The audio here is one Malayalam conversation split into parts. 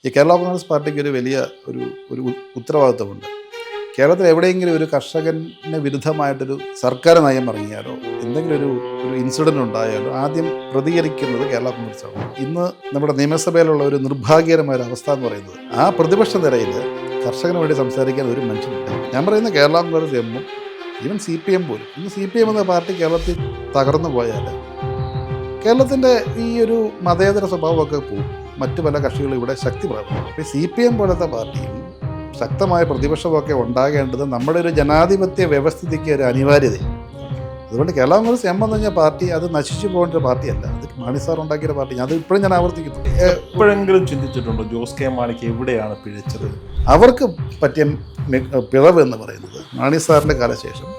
ഈ കേരള കോൺഗ്രസ് പാർട്ടിക്ക് ഒരു വലിയ ഒരു ഒരു ഉത്തരവാദിത്വമുണ്ട്. കേരളത്തിൽ എവിടെയെങ്കിലും ഒരു കർഷകന് വിരുദ്ധമായിട്ടൊരു സർക്കാർ നയം ഇറങ്ങിയാലോ എന്തെങ്കിലും ഒരു ഇൻസിഡൻറ്റ് ഉണ്ടായാലോ ആദ്യം പ്രതികരിക്കുന്നത് കേരള കോൺഗ്രസ്സാണ്. ഇന്ന് നമ്മുടെ നിയമസഭയിലുള്ള ഒരു നിർഭാഗ്യകരമായ ഒരു അവസ്ഥ എന്ന് പറയുന്നത്, ആ പ്രതിപക്ഷ നിരയിൽ കർഷകന് വേണ്ടി സംസാരിക്കാൻ ഒരു മനുഷ്യനില്ല. ഞാൻ പറയുന്ന കേരള കോൺഗ്രസ് എമ്മും ഈവൻ CPM പോലും, ഇന്ന് CPM എന്ന പാർട്ടി കേരളത്തിൽ തകർന്നു പോയാൽ കേരളത്തിൻ്റെ ഈ ഒരു മതേതര സ്വഭാവമൊക്കെ പോകും. മറ്റു പല കക്ഷികളും ഇവിടെ ശക്തി പ്രാപിക്കും. ഇപ്പോൾ CPM പോലത്തെ പാർട്ടിയും ശക്തമായ പ്രതിപക്ഷമൊക്കെ ഉണ്ടാകേണ്ടത് നമ്മുടെ ഒരു ജനാധിപത്യ വ്യവസ്ഥിതിക്ക് ഒരു അനിവാര്യതയാണ്. അതുകൊണ്ട് കേരള കോൺഗ്രസ് എം എന്ന് പറഞ്ഞ പാർട്ടി അത് നശിച്ചു പോകേണ്ട ഒരു പാർട്ടിയല്ല, അത് മാണി സാർ ഉണ്ടാക്കിയ പാർട്ടി. അത് ഇപ്പോഴും ഞാൻ ആവർത്തിക്കുന്നു. എപ്പോഴെങ്കിലും ചിന്തിച്ചിട്ടുണ്ടോ ജോസ് കെ മാണിക്ക് എവിടെയാണ് പിഴച്ചത്? അവർക്ക് പറ്റിയ പിഴവ് എന്ന് പറയുന്നത് മാണി സാറിൻ്റെ കാലശേഷം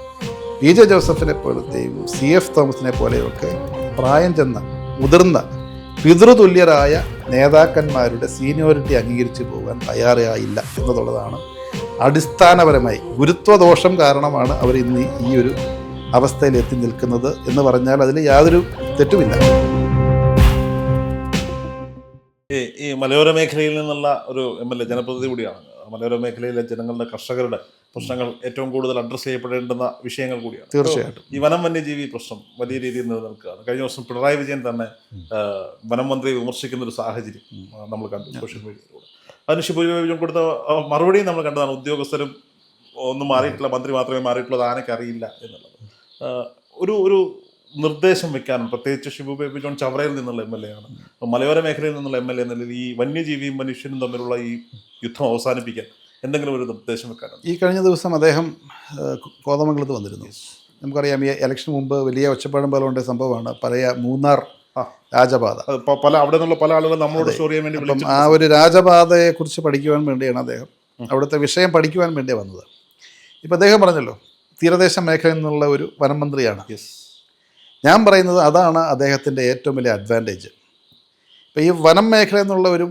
PJ ജോസഫിനെ പോലത്തെയും CF തോമസിനെ പോലെയൊക്കെ പ്രായം ചെന്ന മുതിർന്ന പിതൃതുല്യരായ നേതാക്കന്മാരുടെ സീനിയോറിറ്റി അംഗീകരിച്ച് പോകാൻ തയ്യാറായില്ല എന്നുള്ളതാണ് അടിസ്ഥാനപരമായി ഗുരുത്വദോഷം കാരണമാണ് അവർ ഇന്ന് ഈ ഒരു അവസ്ഥയിൽ എത്തി നിൽക്കുന്നത് എന്ന് പറഞ്ഞാൽ അതിൽ യാതൊരു തെറ്റുമില്ല. ഈ മലയോര മേഖലയിൽ നിന്നുള്ള ഒരു MLA ജനപ്രതിനിധി കൂടിയാണ്. മലയോര മേഖലയിലെ ജനങ്ങളുടെ കർഷകരുടെ പ്രശ്നങ്ങൾ ഏറ്റവും കൂടുതൽ അഡ്രസ്സ് ചെയ്യപ്പെടേണ്ടുന്ന വിഷയങ്ങൾ കൂടിയാണ്. തീർച്ചയായിട്ടും ഈ വനം വന്യജീവി പ്രശ്നം വലിയ രീതിയിൽ നിലനിൽക്കുകയാണ്. കഴിഞ്ഞ ദിവസം പിണറായി വിജയൻ തന്നെ വനം മന്ത്രിയെ വിമർശിക്കുന്ന ഒരു സാഹചര്യം നമ്മൾ കണ്ടു സോഷ്യൽ മീഡിയയിലൂടെ. അതിന് ഷിബു ബേബി കൊടുത്ത മറുപടിയും നമ്മൾ കണ്ടതാണ്. ഉദ്യോഗസ്ഥരും ഒന്നും മാറിയിട്ടില്ല, മന്ത്രി മാത്രമേ മാറിയിട്ടുള്ളത്, ആനയ്ക്ക് അറിയില്ല എന്നുള്ളത്. ഒരു നിർദ്ദേശം വെക്കാനും, പ്രത്യേകിച്ച് ഷിബു ബേബി ജോൺ ചവറയിൽ നിന്നുള്ള MLA ആണ്, മലയോര മേഖലയിൽ നിന്നുള്ള MLA എന്നുള്ളത് ഈ വന്യജീവിയും മനുഷ്യനും തമ്മിലുള്ള ഈ യുദ്ധം അവസാനിപ്പിക്കാൻ എന്തെങ്കിലും ഒരു നിർദ്ദേശം വെക്കാനാണ്. ഈ കഴിഞ്ഞ ദിവസം അദ്ദേഹം കോതമംഗലത്ത് വന്നിരുന്നു. നമുക്കറിയാം, ഈ ഇലക്ഷന് മുമ്പ് വലിയ ഒച്ചപ്പാടും പോലെ ഉണ്ടായ സംഭവമാണ് പഴയ മൂന്നാർ രാജപാത. അവിടെ നിന്നുള്ള പല ആളുകളും നമ്മളോട് സ്റ്റോറി ചെയ്യാൻ വേണ്ടി അപ്പം ആ ഒരു രാജപാതയെക്കുറിച്ച് പഠിക്കുവാൻ വേണ്ടിയാണ് അദ്ദേഹം അവിടുത്തെ വിഷയം പഠിക്കുവാൻ വേണ്ടിയാണ് വന്നത്. ഇപ്പം അദ്ദേഹം പറഞ്ഞല്ലോ തീരദേശ മേഖലയിൽ നിന്നുള്ള ഒരു വനം മന്ത്രിയാണ്. ഞാൻ പറയുന്നത് അതാണ് അദ്ദേഹത്തിൻ്റെ ഏറ്റവും വലിയ അഡ്വാൻറ്റേജ്. ഇപ്പോൾ ഈ വനം മേഖല എന്നുള്ള ഒരു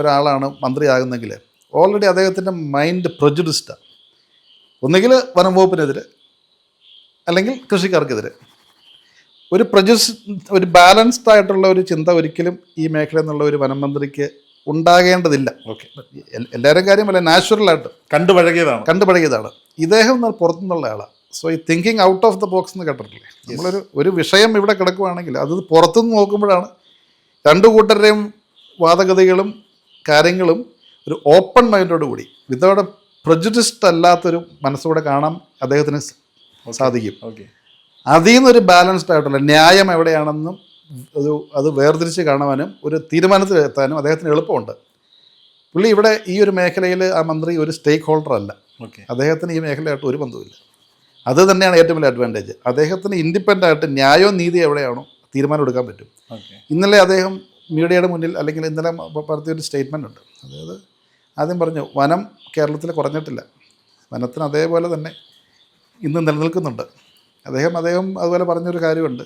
ഒരാളാണ് മന്ത്രിയാകുന്നെങ്കിൽ ഓൾറെഡി അദ്ദേഹത്തിൻ്റെ മൈൻഡ് പ്രൊജുഡിസ്ഡാണ്. ഒന്നുകിൽ വനം വകുപ്പിനെതിരെ അല്ലെങ്കിൽ കൃഷിക്കാർക്കെതിരെ. ഒരു ബാലൻസ്ഡ് ആയിട്ടുള്ള ഒരു ചിന്ത ഒരിക്കലും ഈ മേഖല എന്നുള്ള ഒരു വനം മന്ത്രിക്ക് ഉണ്ടാകേണ്ടതില്ല. ഓക്കെ, എല്ലാവരും കാര്യമല്ല, നാച്ചുറലായിട്ട് കണ്ടുപഴകിയതാണ്. ഇദ്ദേഹം പുറത്തുനിന്നുള്ള ആളാണ്. സോ ഈ thinking out of the box എന്ന് കേട്ടിട്ടില്ലേ? നമ്മളൊരു വിഷയം ഇവിടെ കിടക്കുവാണെങ്കിൽ അത് പുറത്തുനിന്ന് നോക്കുമ്പോഴാണ് രണ്ടു കൂട്ടരുടെയും വാദഗതികളും കാര്യങ്ങളും ഒരു ഓപ്പൺ മൈൻഡോട് കൂടി വിതൗട്ട് പ്രജുഡിസ്ഡ് അല്ലാത്തൊരു മനസ്സോടെ കാണാൻ അദ്ദേഹത്തിന് സാധിക്കും. അതിൽ നിന്നൊരു ബാലൻസ്ഡ് ആയിട്ടുള്ള ന്യായം എവിടെയാണെന്നും അത് വേർതിരിച്ച് കാണുവാനും ഒരു തീരുമാനത്തിലെത്താനും അദ്ദേഹത്തിന് എളുപ്പമുണ്ട്. പുള്ളി ഇവിടെ ഈ ഒരു മേഖലയിൽ ആ മന്ത്രി ഒരു സ്റ്റേക്ക് ഹോൾഡർ അല്ല. അദ്ദേഹത്തിന് ഈ മേഖലയായിട്ട് ഒരു ബന്ധവുമില്ല. അത് തന്നെയാണ് ഏറ്റവും വലിയ അഡ്വാൻറ്റേജ്. അദ്ദേഹത്തിന് ഇൻഡിപെൻഡൻ്റ് ആയിട്ട് ന്യായവും നീതി എവിടെയാണോ തീരുമാനം എടുക്കാൻ പറ്റും. ഇന്നലെ അദ്ദേഹം മീഡിയയുടെ മുന്നിൽ, അല്ലെങ്കിൽ ഇന്നലെ പറഞ്ഞൊരു സ്റ്റേറ്റ്മെൻ്റ് ഉണ്ട്. അതായത് ആദ്യം പറഞ്ഞു വനം കേരളത്തിൽ കുറഞ്ഞിട്ടില്ല, വനത്തിന് അതേപോലെ തന്നെ ഇന്ന് നിലനിൽക്കുന്നുണ്ട്. അദ്ദേഹം അതുപോലെ പറഞ്ഞൊരു കാര്യമുണ്ട്,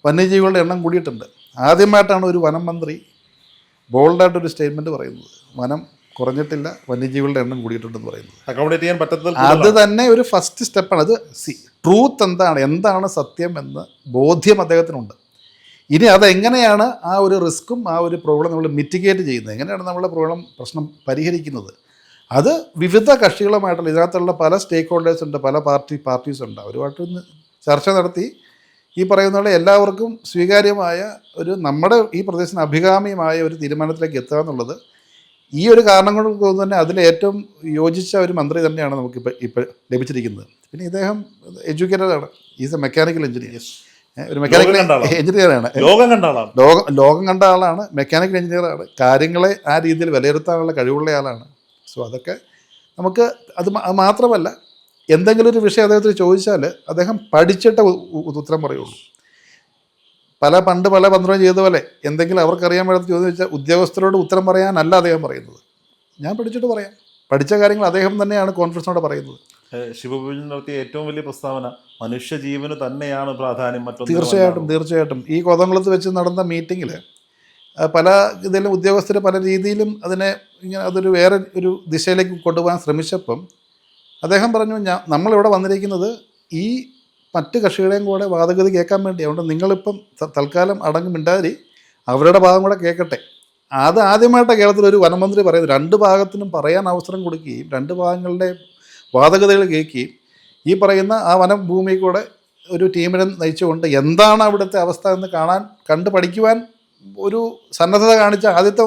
വന്യജീവികളുടെ എണ്ണം കൂടിയിട്ടുണ്ട്. ആദ്യമായിട്ടാണ് ഒരു വനം മന്ത്രി ബോൾഡായിട്ടൊരു സ്റ്റേറ്റ്മെൻറ്റ് പറയുന്നത്, വനം കുറഞ്ഞിട്ടില്ല, വന്യജീവികളുടെ എണ്ണം കൂടിയിട്ടുണ്ടെന്ന് പറയുന്നത്. അക്കോമഡേറ്റ് ചെയ്യാൻ പറ്റുന്നത് അത് തന്നെ ഒരു ഫസ്റ്റ് സ്റ്റെപ്പാണ്. അത് ട്രൂത്ത് എന്താണ് സത്യം എന്ന് ബോധ്യം അദ്ദേഹത്തിനുണ്ട്. ഇനി അതെങ്ങനെയാണ് ആ ഒരു റിസ്ക്കും ആ ഒരു പ്രോബ്ലം നമ്മൾ മിറ്റിഗേറ്റ് ചെയ്യുന്നത്, എങ്ങനെയാണ് നമ്മളെ പ്രശ്നം പരിഹരിക്കുന്നത്, അത് വിവിധ കക്ഷികളുമായിട്ടുള്ള ഇതിനകത്തുള്ള പല സ്റ്റേക്ക് ഹോൾഡേഴ്സ് ഉണ്ട്, പല പാർട്ടീസ് ഉണ്ട്. അവരുമായിട്ട് ചർച്ച നടത്തി ഈ പറയുന്ന എല്ലാവർക്കും സ്വീകാര്യമായ നമ്മുടെ ഈ പ്രദേശത്തിന് അഭികാമ്യമായ ഒരു തീരുമാനത്തിലേക്ക് എത്തുക എന്നുള്ളത് ഈ ഒരു കാരണം കൊണ്ട് തന്നെ അതിലേറ്റവും യോജിച്ച ഒരു മന്ത്രി തന്നെയാണ് ഇപ്പോൾ ലഭിച്ചിരിക്കുന്നത്. പിന്നെ ഇദ്ദേഹം എഡ്യൂക്കേറ്റഡ് ആണ്, ഈസ് എ മെക്കാനിക്കൽ എഞ്ചിനീയർ. ഒരു മെക്കാനിക്കൽ എഞ്ചിനീയറാണ്, ലോകം കണ്ട ആളാണ്, മെക്കാനിക്കൽ എഞ്ചിനീയറാണ്, കാര്യങ്ങളെ ആ രീതിയിൽ വിലയിരുത്താനുള്ള കഴിവുള്ള ആളാണ്. സോ അതൊക്കെ നമുക്ക് അത് മാത്രമല്ല, എന്തെങ്കിലും ഒരു വിഷയം അദ്ദേഹത്തിന് ചോദിച്ചാൽ അദ്ദേഹം പഠിച്ചിട്ട് ഉത്തരം പറയുള്ളൂ. പണ്ട് പല പന്ത്രണ്ടും ചെയ്ത പോലെ എന്തെങ്കിലും അവർക്കറിയാൻ വേണ്ടി ചോദിച്ചാൽ ഉദ്യോഗസ്ഥരോട് ഉത്തരം പറയാനല്ല അദ്ദേഹം പറയുന്നത്. ഞാൻ പഠിച്ചിട്ട് പറയാം, പഠിച്ച കാര്യങ്ങൾ അദ്ദേഹം തന്നെയാണ് കോൺഫിഡൻസോടെ പറയുന്നത്. ഷിബു ബേബി നടത്തിയ ഏറ്റവും വലിയ പ്രസ്താവന മനുഷ്യജീവന് തന്നെയാണ് പ്രാധാന്യം. തീർച്ചയായിട്ടും ഈ കോതമംഗലത്ത് വെച്ച് നടന്ന മീറ്റിങ്ങിൽ പല ഇതിലും ഉദ്യോഗസ്ഥർ പല രീതിയിലും അതൊരു വേറെ ഒരു ദിശയിലേക്ക് കൊണ്ടുപോകാൻ ശ്രമിച്ചപ്പം അദ്ദേഹം പറഞ്ഞു, നമ്മളിവിടെ വന്നിരിക്കുന്നത് ഈ മറ്റ് കക്ഷികളെയും കൂടെ വാദഗതി കേൾക്കാൻ വേണ്ടി. അതുകൊണ്ട് നിങ്ങളിപ്പം തൽക്കാലം അടങ്ങി മിണ്ടാതിരി അവരുടെ ഭാഗം കൂടെ കേൾക്കട്ടെ, അത് ആദ്യമായിട്ട് കേരളത്തിൽ ഒരു വനമന്ത്രി പറയുന്നത്. രണ്ട് ഭാഗത്തിനും പറയാൻ അവസരം കൊടുക്കുകയും രണ്ട് ഭാഗങ്ങളുടെ വാദഗതികൾ കേൾക്കുകയും ഈ പറയുന്ന ആ വനഭൂമി കൂടെ ഒരു ടീമിനെ നയിച്ചുകൊണ്ട് എന്താണ് അവിടുത്തെ അവസ്ഥ എന്ന് കണ്ട് പഠിക്കുവാൻ ഒരു സന്നദ്ധത കാണിച്ച ആദ്യത്തെ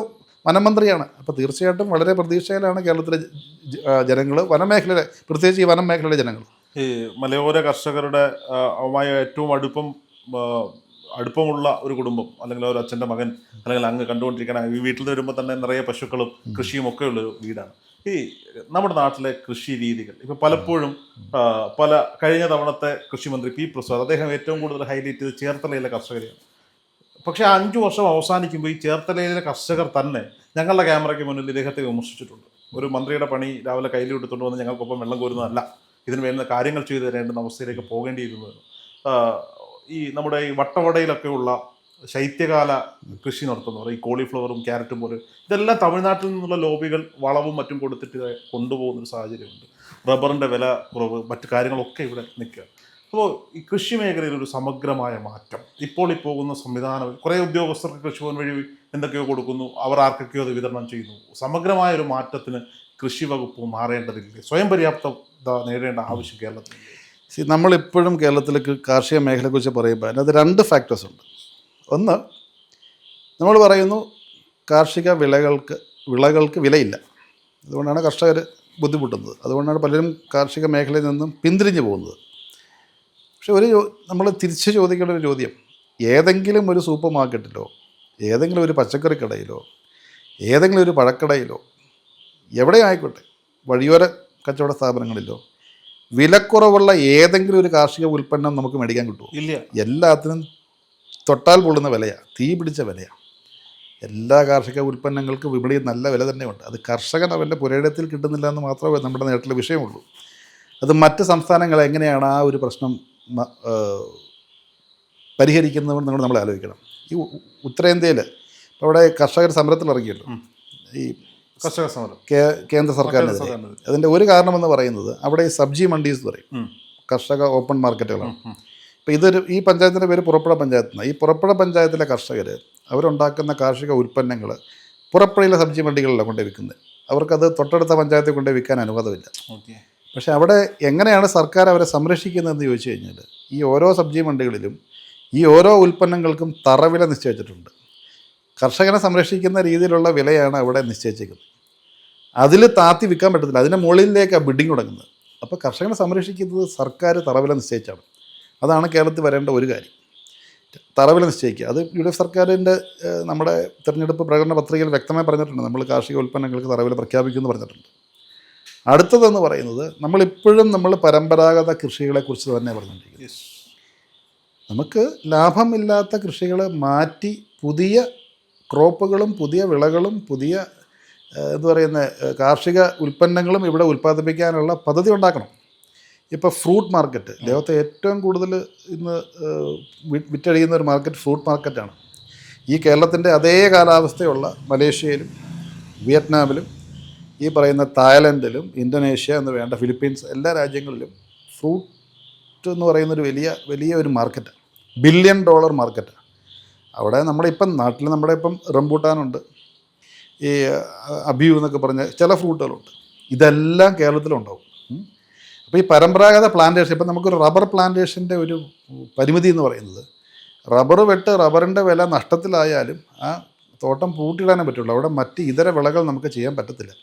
വനമന്ത്രിയാണ്. അപ്പോൾ തീർച്ചയായിട്ടും വളരെ പ്രതീക്ഷയിലാണ് കേരളത്തിലെ ജനങ്ങൾ, വനമേഖലയിലെ, പ്രത്യേകിച്ച് ഈ വനം മേഖലയിലെ ജനങ്ങൾ. ഈ മലയോര കർഷകരുടെ മായ ഏറ്റവും അടുപ്പമുള്ള ഒരു കുടുംബം, അല്ലെങ്കിൽ ഒരു അച്ഛൻ്റെ മകൻ, അല്ലെങ്കിൽ അങ്ങ് കണ്ടുകൊണ്ടിരിക്കുന്ന ഈ വീട്ടിൽ നിന്ന് വരുമ്പോൾ തന്നെ നിറയെ പശുക്കളും കൃഷിയും ഒക്കെ ഉള്ളൊരു വീടാണ്. ഈ നമ്മുടെ നാട്ടിലെ കൃഷി രീതികൾ ഇപ്പം പലപ്പോഴും കഴിഞ്ഞ തവണത്തെ കൃഷിമന്ത്രി പി പ്രസാദ് അദ്ദേഹം ഏറ്റവും കൂടുതൽ ഹൈലൈറ്റ് ചെയ്ത് ചേർത്തലയിലെ കർഷകരെയാണ്. പക്ഷേ 5 വർഷം അവസാനിക്കുമ്പോൾ ഈ ചേർത്തലയിലെ കർഷകർ തന്നെ ഞങ്ങളുടെ ക്യാമറയ്ക്ക് മുന്നിൽ ഇദ്ദേഹത്തെ വിമർശിച്ചിട്ടുണ്ട്. ഒരു മന്ത്രിയുടെ പണി രാവിലെ കയ്യിൽ എടുത്തുകൊണ്ട് വന്ന് ഞങ്ങൾക്കൊപ്പം വെള്ളം കോരുന്നതല്ല, ഇതിന് വേണ്ടുന്ന കാര്യങ്ങൾ ചെയ്തു തരേണ്ടുന്ന അവസ്ഥയിലേക്ക് പോകേണ്ടിയിരുന്നത്. ഈ നമ്മുടെ ഈ വട്ടവടയിലൊക്കെയുള്ള ശൈത്യകാല കൃഷി നടത്തുന്നവർ ഈ കോളിഫ്ലവറും ക്യാരറ്റും പോലെ ഇതെല്ലാം തമിഴ്നാട്ടിൽ നിന്നുള്ള ലോബികൾ വളവും മറ്റും കൊടുത്തിട്ട് കൊണ്ടുപോകുന്നൊരു സാഹചര്യമുണ്ട്. റബ്ബറിൻ്റെ വില കുറവ്, മറ്റു കാര്യങ്ങളൊക്കെ ഇവിടെ നിൽക്കുക. അപ്പോൾ ഈ കൃഷി മേഖലയിൽ ഒരു സമഗ്രമായ മാറ്റം ഇപ്പോൾ ഈ പോകുന്ന സംവിധാനം, കുറേ ഉദ്യോഗസ്ഥർക്ക് കൃഷിഭവൻ വഴി എന്തൊക്കെയോ കൊടുക്കുന്നു, അവർ ആർക്കൊക്കെയോ അത് വിതരണം ചെയ്യുന്നു. സമഗ്രമായ ഒരു മാറ്റത്തിന് കൃഷി വകുപ്പ് മാറേണ്ടതില്ലേ? സ്വയം പര്യാപ്തത നേടേണ്ട ആവശ്യം കേരളത്തിൽ. നമ്മളിപ്പോഴും കേരളത്തിലെ കാർഷിക മേഖലയെക്കുറിച്ച് പറയുമ്പോൾ അതിനകത്ത് 2 ഫാക്ടേഴ്സ് ഉണ്ട്. ഒന്ന്, നമ്മൾ പറയുന്നു കാർഷിക വിളകൾക്ക് വിലയില്ല, അതുകൊണ്ടാണ് കർഷകർ ബുദ്ധിമുട്ടുന്നത്, അതുകൊണ്ടാണ് പലരും കാർഷിക മേഖലയിൽ നിന്നും പിന്തിരിഞ്ഞു പോകുന്നത്. പക്ഷെ നമ്മൾ തിരിച്ച് ചോദിക്കേണ്ട ഒരു ചോദ്യം, ഏതെങ്കിലും ഒരു സൂപ്പർ മാർക്കറ്റിലോ ഏതെങ്കിലും ഒരു പച്ചക്കറി കടയിലോ ഏതെങ്കിലും ഒരു പഴക്കടയിലോ എവിടെ ആയിക്കോട്ടെ, വഴിയോര കച്ചവട സ്ഥാപനങ്ങളിലോ വിലക്കുറവുള്ള ഏതെങ്കിലും ഒരു കാർഷിക ഉൽപ്പന്നം നമുക്ക് മേടിക്കാൻ കിട്ടുമോ? ഇല്ല. എല്ലാത്തിനും തൊട്ടാൽ പൊള്ളുന്ന വിലയാണ്, തീ പിടിച്ച വിലയാണ്. എല്ലാ കാർഷിക ഉൽപ്പന്നങ്ങൾക്കും വിപണിയിൽ നല്ല വില തന്നെയുണ്ട്. അത് കർഷകൻ അവൻ്റെ പുരയിടത്തിൽ കിട്ടുന്നില്ല എന്ന് മാത്രമേ നമ്മുടെ നാട്ടിലെ വിഷയമുള്ളൂ. അത് മറ്റ് സംസ്ഥാനങ്ങൾ എങ്ങനെയാണ് ആ ഒരു പ്രശ്നം പരിഹരിക്കുന്നതെന്ന് നമ്മൾ ആലോചിക്കണം. ഈ ഉത്തരേന്ത്യയിൽ ഇപ്പോൾ അവിടെ കർഷകർ സമരത്തിൽ ഇറങ്ങിയല്ലോ, ഈ കർഷക സമരം കേന്ദ്ര സർക്കാരിനെതിരെ. അതിൻ്റെ ഒരു കാരണമെന്ന് പറയുന്നത് അവിടെ ഈ സബ്ജി മണ്ടീസ് എന്ന് പറയും, കർഷക ഓപ്പൺ മാർക്കറ്റുകളാണ്. ഇപ്പോൾ ഈ പഞ്ചായത്തിൻ്റെ പേര് പുറപ്പുഴ പഞ്ചായത്താണ്. ഈ പുറപ്പുഴ പഞ്ചായത്തിലെ കർഷകർ അവരുണ്ടാക്കുന്ന കാർഷിക ഉൽപ്പന്നങ്ങൾ പുറപ്പുഴയിലെ സബ്ജി മണ്ടികളിലാണ് കൊണ്ടുപോയി വിൽക്കുന്നത്. അവർക്കത് തൊട്ടടുത്ത പഞ്ചായത്തിൽ കൊണ്ടുപോയി വിൽക്കാൻ അനുവാദമില്ല. പക്ഷേ അവിടെ എങ്ങനെയാണ് സർക്കാർ അവരെ സംരക്ഷിക്കുന്നതെന്ന് ചോദിച്ചു കഴിഞ്ഞാൽ, ഈ ഓരോ സബ്ജി മണ്ടികളിലും ഈ ഓരോ ഉൽപ്പന്നങ്ങൾക്കും തറവില നിശ്ചയിച്ചിട്ടുണ്ട്. കർഷകനെ സംരക്ഷിക്കുന്ന രീതിയിലുള്ള വിലയാണ് അവിടെ നിശ്ചയിച്ചിരിക്കുന്നത്. അതിൽ താത്തി വിൽക്കാൻ പറ്റത്തില്ല, അതിൻ്റെ മുകളിലേക്കാണ് ബിഡിങ് തുടങ്ങുന്നത്. അപ്പോൾ കർഷകനെ സംരക്ഷിക്കുന്നത് സർക്കാർ തറവില നിശ്ചയിച്ചാണ്. അതാണ് കേരളത്തിൽ വരേണ്ട ഒരു കാര്യം, തറവില നിശ്ചയിക്കുക. അത് UDF സർക്കാരിൻ്റെ നമ്മുടെ തിരഞ്ഞെടുപ്പ് പ്രകടന പത്രികയിൽ വ്യക്തമായി പറഞ്ഞിട്ടുണ്ട്, നമ്മൾ കാർഷിക ഉൽപ്പന്നങ്ങൾക്ക് തറവില പ്രഖ്യാപിക്കുമെന്ന് പറഞ്ഞിട്ടുണ്ട്. അടുത്തതെന്ന് പറയുന്നത്, നമ്മൾ പരമ്പരാഗത കൃഷികളെക്കുറിച്ച് തന്നെ പറഞ്ഞുകൊണ്ടിരിക്കുന്നത്. നമുക്ക് ലാഭമില്ലാത്ത കൃഷികളെ മാറ്റി പുതിയ ക്രോപ്പുകളും പുതിയ വിളകളും പുതിയ കാർഷിക ഉൽപ്പന്നങ്ങളും ഇവിടെ ഉൽപ്പാദിപ്പിക്കാനുള്ള പദ്ധതി ഉണ്ടാക്കണം. ഇപ്പോൾ ഫ്രൂട്ട് മാർക്കറ്റ്, ലോകത്തെ ഏറ്റവും കൂടുതൽ ഇന്ന് വിറ്റഴിയുന്ന ഒരു മാർക്കറ്റ് ഫ്രൂട്ട് മാർക്കറ്റാണ്. ഈ കേരളത്തിൻ്റെ അതേ കാലാവസ്ഥയുള്ള മലേഷ്യയിലും വിയറ്റ്നാമിലും ഈ പറയുന്ന തായ്ലൻഡിലും ഇന്തോനേഷ്യ എന്ന് വേണ്ട ഫിലിപ്പീൻസ് എല്ലാ രാജ്യങ്ങളിലും ഫ്രൂട്ട് എന്ന് പറയുന്നൊരു വലിയ ഒരു മാർക്കറ്റാണ്, $1 ബില്യൺ മാർക്കറ്റാണ്. അവിടെ നാട്ടിൽ ഇപ്പം റംബൂട്ടാനുണ്ട്, ഈ അബിയു എന്നൊക്കെ പറഞ്ഞ ചില ഫ്രൂട്ടുകളുണ്ട്. ഇതെല്ലാം കേരളത്തിലുണ്ടാവും. അപ്പോൾ ഈ പരമ്പരാഗത പ്ലാന്റേഷൻ, ഇപ്പം നമുക്കൊരു റബ്ബർ പ്ലാന്റേഷൻ്റെ ഒരു പരിമിതി എന്ന് പറയുന്നത്, റബ്ബറിൻ്റെ വില നഷ്ടത്തിലായാലും ആ തോട്ടം പൂട്ടിയിടാനേ പറ്റുള്ളൂ. അവിടെ മറ്റ് ഇതര വിളകൾ നമുക്ക് ചെയ്യാൻ പറ്റത്തില്ല.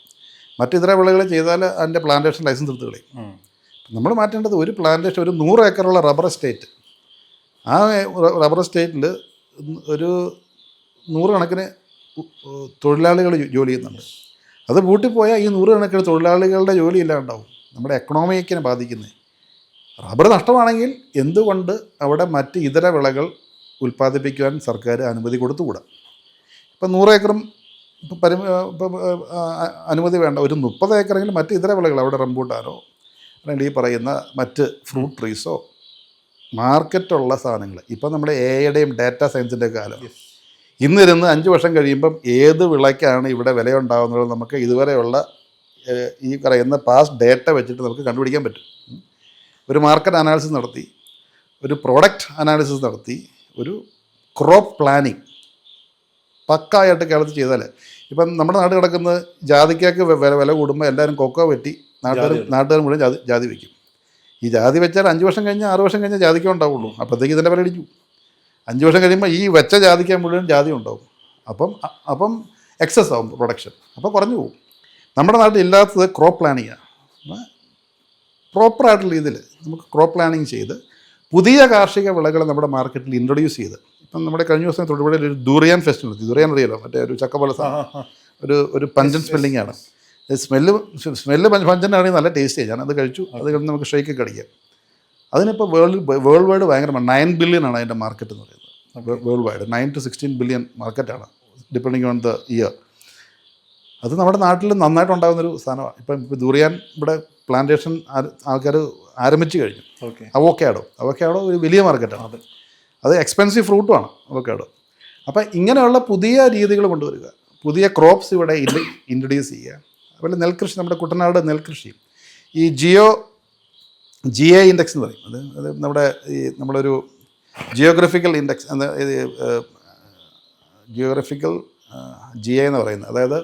മറ്റിതര വിളകൾ ചെയ്താൽ അതിൻ്റെ പ്ലാന്റേഷൻ ലൈസൻസ് എടുത്ത് കളയും. നമ്മൾ മാറ്റേണ്ടത് ഒരു പ്ലാന്റേഷൻ, ഒരു 100 ഏക്കറുള്ള റബ്ബർ എസ്റ്റേറ്റ്, ആ റബ്ബർ എസ്റ്റേറ്റിൽ ഒരു 100 കണക്കിന് തൊഴിലാളികൾ ജോലി ചെയ്യുന്നുണ്ട്. അത് പൂട്ടിപ്പോയാൽ ഈ 100 കണക്കിന് തൊഴിലാളികളുടെ ജോലി ഇല്ലാണ്ടാവും. നമ്മുടെ എക്കണോമിക്കിനെ ബാധിക്കുന്നത്. റബ്ബർ നഷ്ടമാണെങ്കിൽ എന്തുകൊണ്ട് അവിടെ മറ്റ് ഇതര വിളകൾ ഉൽപ്പാദിപ്പിക്കുവാൻ സർക്കാർ അനുമതി കൊടുത്തുകൂടാ? ഇപ്പം 100 ഏക്കറും അനുമതി വേണ്ട, ഒരു 30 ഏക്കറെങ്കിലും മറ്റ് ഇതര വിളകൾ, അവിടെ റംബൂട്ടാനോ അല്ലെങ്കിൽ ഈ പറയുന്ന മറ്റ് ഫ്രൂട്ട് ട്രീസോ മാർക്കറ്റുള്ള സാധനങ്ങൾ. ഇപ്പം നമ്മുടെ AI ഡാറ്റ സയൻസിൻ്റെ കാലം. ഇന്നിരുന്ന് 5 വർഷം കഴിയുമ്പം ഏത് വിളയ്ക്കാണ് ഇവിടെ വിലയുണ്ടാകുന്നത് നമുക്ക് ഇതുവരെയുള്ള ഈ പറയുന്ന പാസ്റ്റ് ഡേറ്റ വെച്ചിട്ട് നമുക്ക് കണ്ടുപിടിക്കാൻ പറ്റും. ഒരു മാർക്കറ്റ് അനാലിസിസ് നടത്തി, ഒരു പ്രോഡക്റ്റ് അനാലിസിസ് നടത്തി, ഒരു ക്രോപ്പ് പ്ലാനിങ് പക്കായിട്ട് കേരളത്തിൽ ചെയ്താൽ ഇപ്പം നമ്മുടെ നാട് കിടക്കുന്ന ജാതിക്കൊക്കെ വില കൂടുമ്പോൾ എല്ലാവരും കൊക്കോ വെട്ടി നാട്ടുകാർ മുഴുവൻ ജാതി വയ്ക്കും. ഈ ജാതി വെച്ചാൽ 5 വർഷം കഴിഞ്ഞ് 6 വർഷം കഴിഞ്ഞാൽ ജാതിക്കേ ഉണ്ടാവുള്ളൂ. അപ്പോഴത്തേക്ക് ഇതിൻ്റെ വില ഇടിക്കും. 5 വർഷം കഴിയുമ്പോൾ ഈ വെച്ച ജാതിക്കാൻ മുഴുവൻ ജാതി ഉണ്ടാവും. അപ്പം എക്സസ് ആവും പ്രൊഡക്ഷൻ, അപ്പോൾ കുറഞ്ഞു പോകും. നമ്മുടെ നാട്ടിൽ ഇല്ലാത്തത് ക്രോപ്പ് പ്ലാനിങ്ങാണ്. പ്രോപ്പറായിട്ടുള്ള രീതിയിൽ നമുക്ക് ക്രോപ്പ് പ്ലാനിങ് ചെയ്ത് പുതിയ കാർഷിക വിളകൾ നമ്മുടെ മാർക്കറ്റിൽ ഇൻട്രൊഡ്യൂസ് ചെയ്ത്, ഇപ്പം നമ്മുടെ കഴിഞ്ഞ ദിവസം തൊടുപുഴയിൽ ഒരു ദുറിയാൻ ഫെസ്റ്റിവൽ, ദുറിയാൻ അറിയാലോ, മറ്റേ ഒരു ചക്കപോലെ ഒരു പഞ്ചൻ സ്മെല്ലിങ്ങാണ്. സ്മെല്ല് പഞ്ചനാണെങ്കിൽ നല്ല ടേസ്റ്റിയാണ്. ഞാനത് കഴിച്ചു. അത് കഴിഞ്ഞ് നമുക്ക് ഷേക്കൊക്കെ അടിക്കാം. അതിനിപ്പോൾ വേൾഡ് വൈഡ് ഭയങ്കരമാണ്. 9 ബില്യൺ ആണ് അതിൻ്റെ മാർക്കറ്റ് എന്ന് പറയുന്നത്. വേൾഡ് വൈഡ് 9 to 16 ബില്യൺ മാർക്കറ്റാണ്, ഡിപ്പെൻഡിങ് ഓൺ ദ ഇയർ. അത് നമ്മുടെ നാട്ടിൽ നന്നായിട്ടുണ്ടാകുന്നൊരു സാധനമാണ്. ഇപ്പം ദുറിയാൻ ഇവിടെ പ്ലാന്റേഷൻ ആൾക്കാർ ആരംഭിച്ചു കഴിഞ്ഞു. അവക്കാഡോ ഒരു വലിയ മാർക്കറ്റാണ്. അത് എക്സ്പെൻസീവ് ഫ്രൂട്ടുമാണ് അവക്കാഡോ. അപ്പം ഇങ്ങനെയുള്ള പുതിയ രീതികൾ കൊണ്ടുവരിക, പുതിയ ക്രോപ്സ് ഇവിടെ ഇൻട്രൊഡ്യൂസ് ചെയ്യുക. അതുപോലെ നെൽകൃഷി, നമ്മുടെ കുട്ടനാട് നെൽകൃഷി, ഈ GA ഇൻഡെക്സ് എന്ന് പറയും. അത് നമ്മളൊരു ജിയോഗ്രഫിക്കൽ ഇൻഡെക്സ്, ജിയോഗ്രഫിക്കൽ GA എന്ന് പറയുന്നത്. അതായത്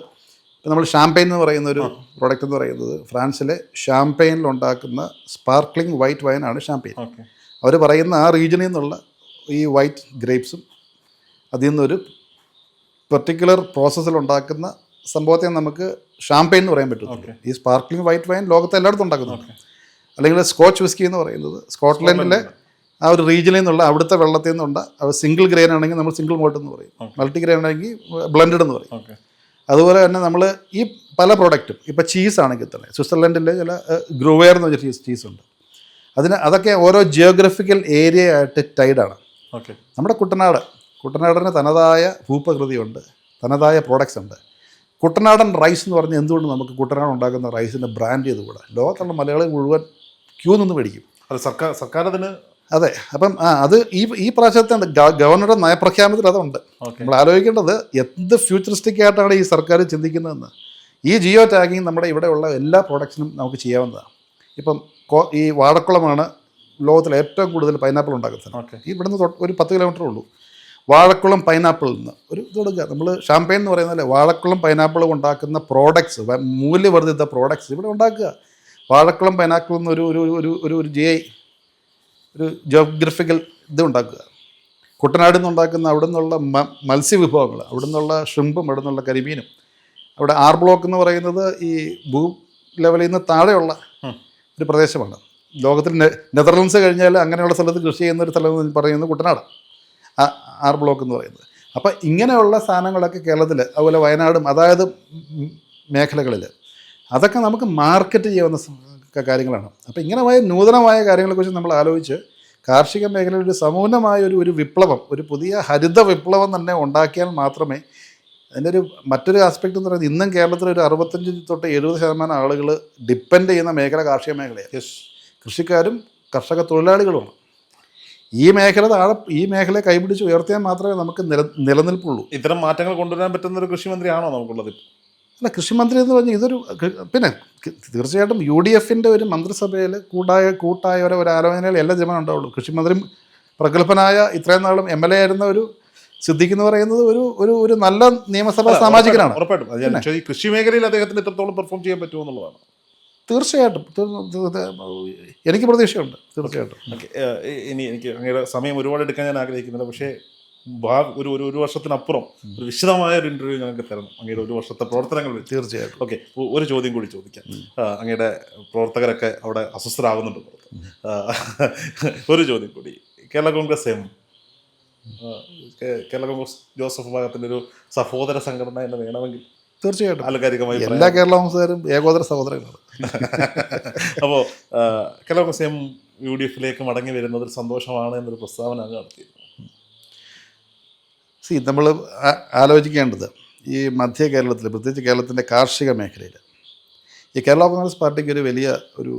ഇപ്പം നമ്മൾ ഷാംപെയിൻ എന്ന് പറയുന്ന ഒരു പ്രോഡക്റ്റ് എന്ന് പറയുന്നത് ഫ്രാൻസിലെ ഷാംപെയിനിലുണ്ടാക്കുന്ന സ്പാർക്ലിംഗ് വൈറ്റ് വൈനാണ് ഷാംപെയിൻ. അവർ പറയുന്ന ആ റീജിയനിൽ നിന്നുള്ള ഈ വൈറ്റ് ഗ്രേപ്സും അതിൽ നിന്നൊരു പെർട്ടിക്കുലർ പ്രോസസ്സിലുണ്ടാക്കുന്ന സംഭവത്തെ നമുക്ക് ഷാംപെയിൻ എന്ന് പറയാൻ പറ്റും. ഈ സ്പാർക്ലിംഗ് വൈറ്റ് വൈൻ ലോകത്ത് എല്ലായിടത്തും ഉണ്ടാക്കുന്നുണ്ട്. അല്ലെങ്കിൽ സ്കോച്ച് വിസ്കി എന്ന് പറയുന്നത് സ്കോട്ട്ലൻഡിലെ ആ ഒരു റീജിയനിൽ നിന്നുള്ള അവിടുത്തെ വെള്ളത്തിൽ നിന്നുണ്ട്. അത് സിംഗിൾ ഗ്രെയിൻ ആണെങ്കിൽ നമ്മൾ സിംഗിൾ മോൾട്ട് എന്ന് പറയും, മൾട്ടി ഗ്രെയിൻ ആണെങ്കിൽ ബ്ലെൻഡഡ് എന്ന് പറയും. അതുപോലെ തന്നെ നമ്മൾ ഈ പല പ്രോഡക്റ്റും, ഇപ്പോൾ ചീസ് ആണെങ്കിൽ തന്നെ സ്വിറ്റ്സർലൻഡിലെ ചില ഗ്രൂവെയർ എന്ന് വെച്ച ചീസുണ്ട്. അതൊക്കെ ഓരോ ജിയോഗ്രഫിക്കൽ ഏരിയ ആയിട്ട് ടൈഡാണ്. നമ്മുടെ കുട്ടനാടിന് തനതായ ഭൂപ്രകൃതിയുണ്ട്, തനതായ പ്രോഡക്റ്റ്സ് ഉണ്ട്. കുട്ടനാടൻ റൈസ് എന്ന് പറഞ്ഞാൽ എന്തുകൊണ്ട് നമുക്ക് കുട്ടനാട് ഉണ്ടാക്കുന്ന റൈസിൻ്റെ ബ്രാൻഡ് ചെയ്തുകൂടാ? ലോകത്തുള്ള മലയാളികൾ മുഴുവൻ ക്യൂ നിന്ന് മേടിക്കും. അത് സർക്കാർ അതിന് അതെ. അപ്പം അത് ഈ പ്രാവശ്യത്തെ ഗവർണറുടെ നയപ്രഖ്യാപനത്തിൽ അതുണ്ട്. നമ്മൾ ആലോചിക്കേണ്ടത് എന്ത് ഫ്യൂച്ചറിസ്റ്റിക് ആയിട്ടാണ് ഈ സർക്കാർ ചിന്തിക്കുന്നതെന്ന്. ഈ ജിയോ ടാഗിങ് നമ്മുടെ ഇവിടെയുള്ള എല്ലാ പ്രോഡക്ട്സിനും നമുക്ക് ചെയ്യാവുന്നതാണ്. ഇപ്പം ഈ വാഴക്കുളമാണ് ലോകത്തിലെ ഏറ്റവും കൂടുതൽ പൈനാപ്പിൾ ഉണ്ടാക്കുന്നത്. ഈ ഇവിടുന്ന് ഒരു 10 കിലോമീറ്റർ ഉള്ളൂ. വാഴക്കുളം പൈനാപ്പിളിൽ നിന്ന് ഒരു ഇത് കൊടുക്കുക. നമ്മൾ ഷാംപെയിൻ എന്ന് പറയുന്നതല്ലേ, വാഴക്കുളം പൈനാപ്പിൾ ഉണ്ടാക്കുന്ന പ്രോഡക്ട്സ്, മൂല്യവർദ്ധിത പ്രോഡക്ട്സ് ഇവിടെ ഉണ്ടാക്കുക. വാഴക്കുളം പൈനാപ്പിളിൽ നിന്ന് ഒരു GI, ഒരു ജിയോഗ്രഫിക്കൽ ഇത് ഉണ്ടാക്കുക. കുട്ടനാടിൽ നിന്ന് ഉണ്ടാക്കുന്ന അവിടെ നിന്നുള്ള മത്സ്യവിഭവങ്ങൾ, അവിടെ നിന്നുള്ള ഷ്രിമ്പും അവിടെ നിന്നുള്ള കരിമീനും. അവിടെ R ബ്ലോക്ക് എന്ന് പറയുന്നത് ഈ ഭൂ ലെവലിൽ നിന്ന് താഴെയുള്ള ഒരു പ്രദേശമാണ്. ലോകത്തിൽ നെതർലൻഡ്സ് കഴിഞ്ഞാൽ അങ്ങനെയുള്ള സ്ഥലത്ത് കൃഷി ചെയ്യുന്ന ഒരു സ്ഥലം എന്ന് പറയുന്നത് കുട്ടനാട്, R ബ്ലോക്ക് എന്ന് പറയുന്നത്. അപ്പം ഇങ്ങനെയുള്ള സാധനങ്ങളൊക്കെ കേരളത്തിൽ, അതുപോലെ വയനാടും അതായത് മേഖലകളിൽ അതൊക്കെ നമുക്ക് മാർക്കറ്റ് ചെയ്യാവുന്ന കാര്യങ്ങളാണ്. അപ്പോൾ ഇങ്ങനെ നൂതനമായ കാര്യങ്ങളെക്കുറിച്ച് നമ്മൾ ആലോചിച്ച് കാർഷിക മേഖലയിൽ ഒരു സമൂലമായ ഒരു വിപ്ലവം, ഒരു പുതിയ ഹരിത വിപ്ലവം തന്നെ ഉണ്ടാക്കിയാൽ മാത്രമേ അതിൻ്റെ മറ്റൊരു ആസ്പെക്റ്റ് എന്ന് പറയുന്നത്, ഇന്നും കേരളത്തിൽ ഒരു 65 തൊട്ട് 70% ആളുകൾ ഡിപ്പെൻഡ് ചെയ്യുന്ന മേഖല കാർഷിക മേഖലയാണ്. കൃഷിക്കാരും കർഷക തൊഴിലാളികളുമാണ്. ഈ മേഖലയെ കൈപിടിച്ച് ഉയർത്തിയാൽ മാത്രമേ നമുക്ക് നിലനിൽപ്പുള്ളൂ. ഇത്തരം മാറ്റങ്ങൾ കൊണ്ടുവരാൻ പറ്റുന്ന ഒരു കൃഷിമന്ത്രിയാണോ നമുക്കുള്ളത്? അല്ല, കൃഷിമന്ത്രി എന്ന് പറഞ്ഞാൽ ഇതൊരു, പിന്നെ തീർച്ചയായിട്ടും UDFൻ്റെ ഒരു മന്ത്രിസഭയിൽ കൂട്ടായ ഒരു ആലോചനയിൽ എല്ലാ ജനങ്ങളും ഉണ്ടാവുള്ളൂ. കൃഷിമന്ത്രി പ്രഗത്ഭനായ ഇത്രയും നാളും MLA ആയിരുന്ന ഒരു സിദ്ദിഖ് എന്ന് പറയുന്നത് ഒരു നല്ല നിയമസഭാ സാമാജികനാണ്. ഉറപ്പായിട്ടും ഈ കൃഷി മേഖലയിൽ അദ്ദേഹത്തിന് എത്രത്തോളം പെർഫോം ചെയ്യാൻ പറ്റുമോ എന്നുള്ളതാണ്. തീർച്ചയായിട്ടും എനിക്ക് പ്രതീക്ഷയുണ്ട്. തീർച്ചയായിട്ടും. ഇനി എനിക്ക് അങ്ങനെ സമയം ഒരുപാട് എടുക്കാൻ ഞാൻ ആഗ്രഹിക്കുന്നില്ല. പക്ഷേ ഒരു വർഷത്തിനപ്പുറം ഒരു വിശദമായ ഒരു ഇൻ്റർവ്യൂ ഞങ്ങൾക്ക് തരണം, അങ്ങയുടെ ഒരു വർഷത്തെ പ്രവർത്തനങ്ങൾ. തീർച്ചയായിട്ടും. ഓക്കെ, ഒരു ചോദ്യം കൂടി ചോദിക്കാം. അങ്ങയുടെ പ്രവർത്തകരൊക്കെ അവിടെ അസ്വസ്ഥരാകുന്നുണ്ട്. ഒരു ചോദ്യം കൂടി. കേരള കോൺഗ്രസ് ജോസഫ് വിഭാഗത്തിൻ്റെ ഒരു സഹോദര സംഘടന എന്ന് വേണമെങ്കിൽ തീർച്ചയായിട്ടും ആലങ്കാരികമായി എല്ലാ കേരള കോൺഗ്രസ്സുകാരും ഏകോദര സഹോദരങ്ങളാണ്. അപ്പോൾ കേരള കോൺഗ്രസ് UDFിലേക്ക് മടങ്ങി വരുന്നതിൽ സന്തോഷമാണ് എന്നൊരു പ്രസ്താവന നടത്തിയിരുന്നു. നമ്മൾ ആലോചിക്കേണ്ടത് ഈ മധ്യ കേരളത്തിൽ, പ്രത്യേകിച്ച് കേരളത്തിൻ്റെ കാർഷിക മേഖലയിൽ ഈ കേരള കോൺഗ്രസ് പാർട്ടിക്ക് ഒരു വലിയ ഒരു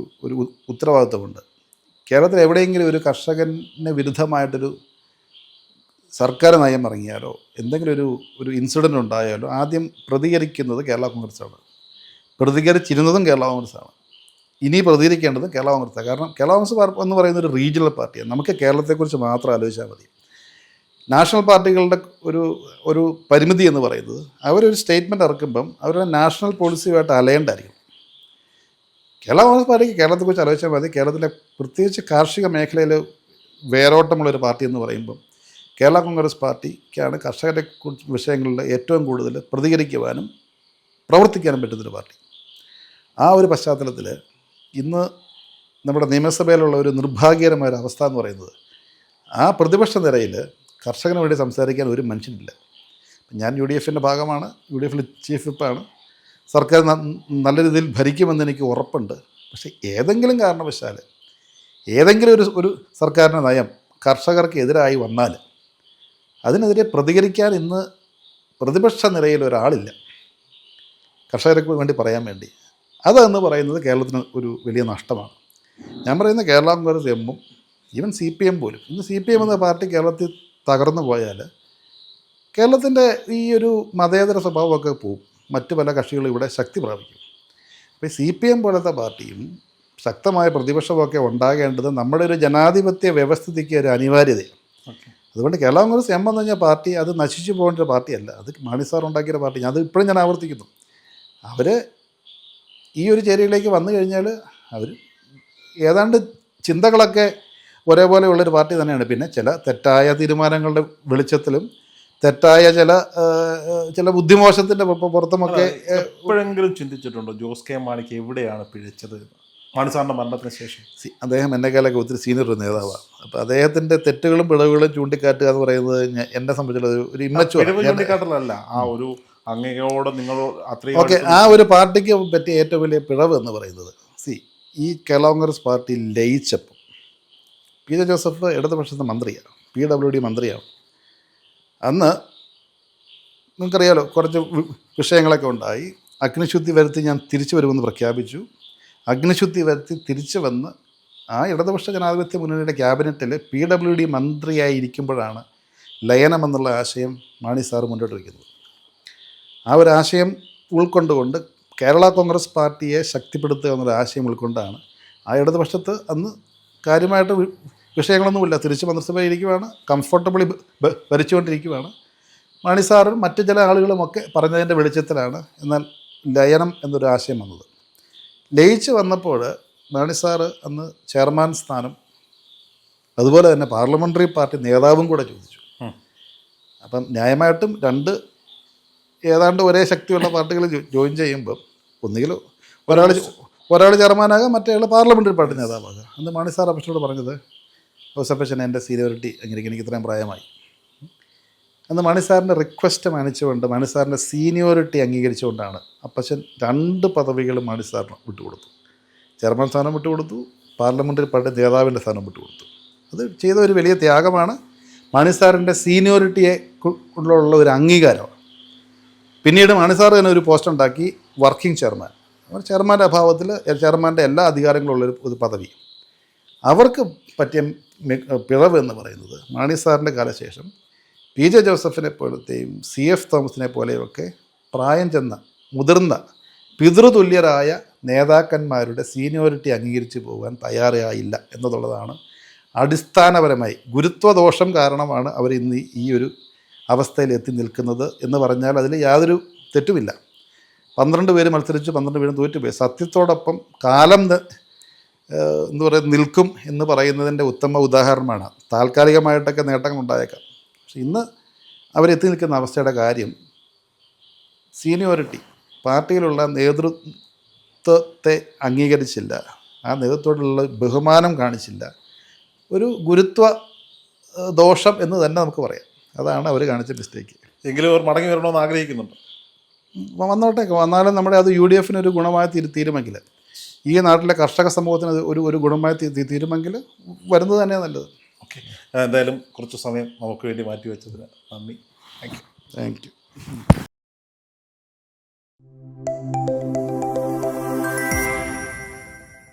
ഉത്തരവാദിത്വമുണ്ട്. കേരളത്തിൽ എവിടെയെങ്കിലും ഒരു കർഷകന് വിരുദ്ധമായിട്ടൊരു സർക്കാർ നയം ഇറങ്ങിയാലോ എന്തെങ്കിലും ഒരു ഇൻസിഡൻ്റ് ഉണ്ടായാലോ ആദ്യം പ്രതികരിക്കുന്നത് കേരള കോൺഗ്രസ്സാണ്. പ്രതികരിച്ചിരുന്നതും കേരള കോൺഗ്രസ്സാണ്. ഇനി പ്രതികരിക്കേണ്ടതും കേരള കോൺഗ്രസ്സാണ്. കാരണം കേരള കോൺഗ്രസ് എന്ന് പറയുന്ന ഒരു റീജിയണൽ പാർട്ടിയാണ്. നമുക്ക് കേരളത്തെക്കുറിച്ച് മാത്രം ആലോചിച്ചാൽ മതി. നാഷണൽ പാർട്ടികളുടെ ഒരു ഒരു പരിമിതി എന്ന് പറയുന്നത് അവരൊരു സ്റ്റേറ്റ്മെൻറ്റ് ഇറക്കുമ്പം അവരുടെ നാഷണൽ പോളിസിയുമായിട്ട് അലയണ്ടായിരിക്കും. കേരള കോൺഗ്രസ് പാർട്ടിക്ക് കേരളത്തെക്കുറിച്ച് ആലോചിച്ചാൽ മതി. കേരളത്തിലെ പ്രത്യേകിച്ച് കാർഷിക മേഖലയിൽ വേരോട്ടമുള്ളൊരു പാർട്ടി എന്ന് പറയുമ്പം കേരള കോൺഗ്രസ് പാർട്ടിക്കാണ് കർഷകരുടെ വിഷയങ്ങളിൽ ഏറ്റവും കൂടുതൽ പ്രതികരിക്കുവാനും പ്രവർത്തിക്കാനും പറ്റുന്നൊരു പാർട്ടി. ആ ഒരു പശ്ചാത്തലത്തിൽ ഇന്ന് നമ്മുടെ നിയമസഭയിലുള്ള ഒരു നിർഭാഗ്യകരമായ ഒരു അവസ്ഥ എന്ന് പറയുന്നത് ആ പ്രതിപക്ഷ നിരയിൽ കർഷകന് വേണ്ടി സംസാരിക്കാൻ ഒരു മനുഷ്യനില്ല. ഞാൻ UDFൻ്റെ ഭാഗമാണ്, UDFിൽ ചീഫ് വിപ്പാണ്. സർക്കാർ നല്ല രീതിയിൽ ഭരിക്കുമെന്ന് എനിക്ക് ഉറപ്പുണ്ട്. പക്ഷേ ഏതെങ്കിലും കാരണവശാൽ ഏതെങ്കിലും ഒരു സർക്കാരിൻ്റെ നയം കർഷകർക്ക് എതിരായി വന്നാൽ അതിനെതിരെ പ്രതികരിക്കാൻ ഇന്ന് പ്രതിപക്ഷ നിരയിൽ ഒരാളില്ല കർഷകർക്ക് വേണ്ടി പറയാൻ വേണ്ടി. അതെന്ന് പറയുന്നത് കേരളത്തിന് ഒരു വലിയ നഷ്ടമാണ്. ഞാൻ പറയുന്ന കേരള കോൺഗ്രസ് എമ്മും ഈവൻ CPM പോലും, ഇന്ന് CPM എന്ന പാർട്ടി കേരളത്തിൽ തകർന്നു പോയാൽ കേരളത്തിൻ്റെ ഈ ഒരു മതേതര സ്വഭാവമൊക്കെ പോവും. മറ്റു പല കക്ഷികളും ഇവിടെ ശക്തി പ്രാപിക്കും. അപ്പോൾ CPM പോലത്തെ പാർട്ടിയും ശക്തമായ പ്രതിപക്ഷമൊക്കെ ഉണ്ടാകേണ്ടത് നമ്മുടെ ഒരു ജനാധിപത്യ വ്യവസ്ഥിതിക്ക് ഒരു അനിവാര്യതയാണ്. അതുകൊണ്ട് കേരള കോൺഗ്രസ് എം എന്ന് പറഞ്ഞാൽ പാർട്ടി അത് നശിച്ചു പോകേണ്ട ഒരു പാർട്ടിയല്ല. അത് മാണി സാർ ഉണ്ടാക്കിയ പാർട്ടി. അത് ഇപ്പോഴും ഞാൻ ആവർത്തിക്കുന്നു. അവർ ഈ ഒരു ചേരിയിലേക്ക് വന്നു കഴിഞ്ഞാൽ അവർ ഏതാണ്ട് ചിന്തകളൊക്കെ ഒരേപോലെ ഉള്ളൊരു പാർട്ടി തന്നെയാണ്. പിന്നെ ചില തെറ്റായ തീരുമാനങ്ങളുടെ വെളിച്ചത്തിലും തെറ്റായ ചില ബുദ്ധിമോശത്തിൻ്റെ പുറത്തുമൊക്കെ എപ്പോഴെങ്കിലും ചിന്തിച്ചിട്ടുണ്ടോ ജോസ് കെ മാണിക്ക് എവിടെയാണ് പിഴച്ചത്? മാണി സാറിൻ്റെ മരണത്തിന് ശേഷം അദ്ദേഹം എന്നെക്കാളൊക്കെ ഒത്തിരി സീനിയർ ഒരു നേതാവാണ്. അപ്പോൾ അദ്ദേഹത്തിൻ്റെ തെറ്റുകളും പിഴവുകളും ചൂണ്ടിക്കാട്ടുക എന്ന് പറയുന്നത് എന്നെ സംബന്ധിച്ചുള്ള ഒരു ചൂണ്ടിക്കാട്ടലല്ല, ആ ഒരു അങ്ങയോട് നിങ്ങളോട് അത്രയും ഓക്കെ. ആ ഒരു പാർട്ടിക്ക് പറ്റിയ ഏറ്റവും വലിയ പിഴവ് എന്ന് പറയുന്നത് ഈ കേരള കോൺഗ്രസ് പാർട്ടി ലയിച്ചപ്പം PJ ജോസഫ് ഇടതുപക്ഷത്തെ മന്ത്രിയാണ്, PWD മന്ത്രിയാണ്. അന്ന് നിങ്ങൾക്കറിയാലോ കുറച്ച് വിഷയങ്ങളൊക്കെ ഉണ്ടായി. അഗ്നിശുദ്ധി വരുത്തി ഞാൻ തിരിച്ചു വരുമെന്ന് പ്രഖ്യാപിച്ചു. അഗ്നിശുദ്ധി വരുത്തി തിരിച്ചു വന്ന് ആ ഇടതുപക്ഷ ജനാധിപത്യ മുന്നണിയുടെ ക്യാബിനറ്റിൽ PWD മന്ത്രിയായിരിക്കുമ്പോഴാണ് ലയനമെന്നുള്ള ആശയം മാണി സാറ് മുന്നോട്ട് വയ്ക്കുന്നത്. ആ ഒരു ആശയം ഉൾക്കൊണ്ടുകൊണ്ട് കേരള കോൺഗ്രസ് പാർട്ടിയെ ശക്തിപ്പെടുത്തുക എന്നൊരു ആശയം ഉൾക്കൊണ്ടാണ് ആ ഇടതുപക്ഷത്ത് അന്ന് കാര്യമായിട്ട് വിഷയങ്ങളൊന്നുമില്ല. തിരിച്ച് മന്ത്രിസഭയിൽ ഇരിക്കുവാണ്, കംഫർട്ടബിളി ഭരിച്ചുകൊണ്ടിരിക്കുകയാണ്. മാണി സാറും മറ്റു ചില ആളുകളുമൊക്കെ പറഞ്ഞതിൻ്റെ വെളിച്ചത്തിലാണ് എന്നാൽ ലയനം എന്നൊരു ആശയം വന്നത്. ലയിച്ച് വന്നപ്പോൾ മാണി സാറ് അന്ന് ചെയർമാൻ സ്ഥാനം അതുപോലെ തന്നെ പാർലമെൻ്ററി പാർട്ടി നേതാവും കൂടെ ചോദിച്ചു. അപ്പം ന്യായമായിട്ടും ഏതാണ്ട് ഒരേ ശക്തിയുള്ള പാർട്ടികൾ ജോയിൻ ചെയ്യുമ്പം ഒന്നുകിൽ ഒരാൾ ചെയർമാനാകാം, മറ്റേ ആൾ പാർലമെൻ്ററി പാർട്ടി നേതാവാകാം. അന്ന് മാണി സാർ അപ്പച്ചനോട് പറഞ്ഞത് ജോസഫച്ചൻ എൻ്റെ സീനിയോറിറ്റി എനിക്ക് ഇത്രയും പ്രായമായി. അന്ന് മാണി സാറിൻ്റെ റിക്വസ്റ്റ് മാനിച്ചുകൊണ്ട് മാണി സാറിൻ്റെ സീനിയോറിറ്റി അംഗീകരിച്ചുകൊണ്ടാണ് അപ്പച്ചൻ 2 പദവികളും മാണി സാറിന് വിട്ടുകൊടുത്തു. ചെയർമാൻ സ്ഥാനം വിട്ടുകൊടുത്തു, പാർലമെൻ്ററി പാർട്ടി നേതാവിൻ്റെ സ്ഥാനം വിട്ടുകൊടുത്തു. അത് ചെയ്ത ഒരു വലിയ ത്യാഗമാണ്. മാണി സാറിൻ്റെ സീനിയോറിറ്റിയെ ഉള്ള ഒരു അംഗീകാരമാണ്. പിന്നീട് മാണി സാർ തന്നെ ഒരു പോസ്റ്റ് ഉണ്ടാക്കി വർക്കിംഗ് ചെയർമാൻ. ചെയർമാൻ്റെ അഭാവത്തിൽ ചെയർമാൻ്റെ എല്ലാ അധികാരങ്ങളുള്ളൊരു ഒരു പദവി. അവർക്ക് പറ്റിയ പിഴവ് എന്ന് പറയുന്നത് മാണി സാറിൻ്റെ കാലശേഷം PJ ജോസഫിനെ പോലത്തെയും CF തോമസിനെ പോലെയൊക്കെ പ്രായം ചെന്ന മുതിർന്ന പിതൃതുല്യരായ നേതാക്കന്മാരുടെ സീനിയോറിറ്റി അംഗീകരിച്ച് പോകാൻ തയ്യാറായില്ല എന്നതുള്ളതാണ് അടിസ്ഥാനപരമായി ഗുരുത്വദോഷം കാരണമാണ് അവർ ഇന്ന് ഈ ഒരു അവസ്ഥയിൽ എത്തി നിൽക്കുന്നത് എന്ന് പറഞ്ഞാൽ അതിൽ യാതൊരു തെറ്റുമില്ല. 12 പേര് മത്സരിച്ച് 12 പേരും തോറ്റുപോയി. സത്യത്തോടൊപ്പം കാലം എന്ന് പറയുന്നത് നിൽക്കും എന്ന് പറയുന്നതിൻ്റെ ഉത്തമ ഉദാഹരണമാണ്. താൽക്കാലികമായിട്ടൊക്കെ നേട്ടങ്ങൾ ഉണ്ടായേക്കാം, പക്ഷെ ഇന്ന് അവരെത്തി നിൽക്കുന്ന അവസ്ഥയുടെ കാര്യം സീനിയോറിറ്റി പാർട്ടിയിലുള്ള നേതൃത്വത്തെ അംഗീകരിച്ചില്ല, ആ നേതൃത്വത്തോടുള്ള ബഹുമാനം കാണിച്ചില്ല. ഒരു ഗുരുത്വ ദോഷം എന്ന് തന്നെ നമുക്ക് പറയാം. അതാണ് അവർ കാണിച്ച മിസ്റ്റേക്ക്. എങ്കിലും അവർ മടങ്ങി വരണമെന്ന് ആഗ്രഹിക്കുന്നുണ്ട്. വന്നോട്ടെ, വന്നാലും നമ്മുടെ അത് UDFന് ഒരു ഗുണമായി തീരുമെങ്കിൽ, ഈ നാട്ടിലെ കർഷക സമൂഹത്തിന് ഒരു ഗുണമായി തീരുമെങ്കിൽ വരുന്നത് തന്നെയാണ് നല്ലത്. ഓക്കെ, എന്തായാലും കുറച്ച് സമയം നമുക്ക് വേണ്ടി മാറ്റിവെച്ചതിന് നന്ദി. Thank you.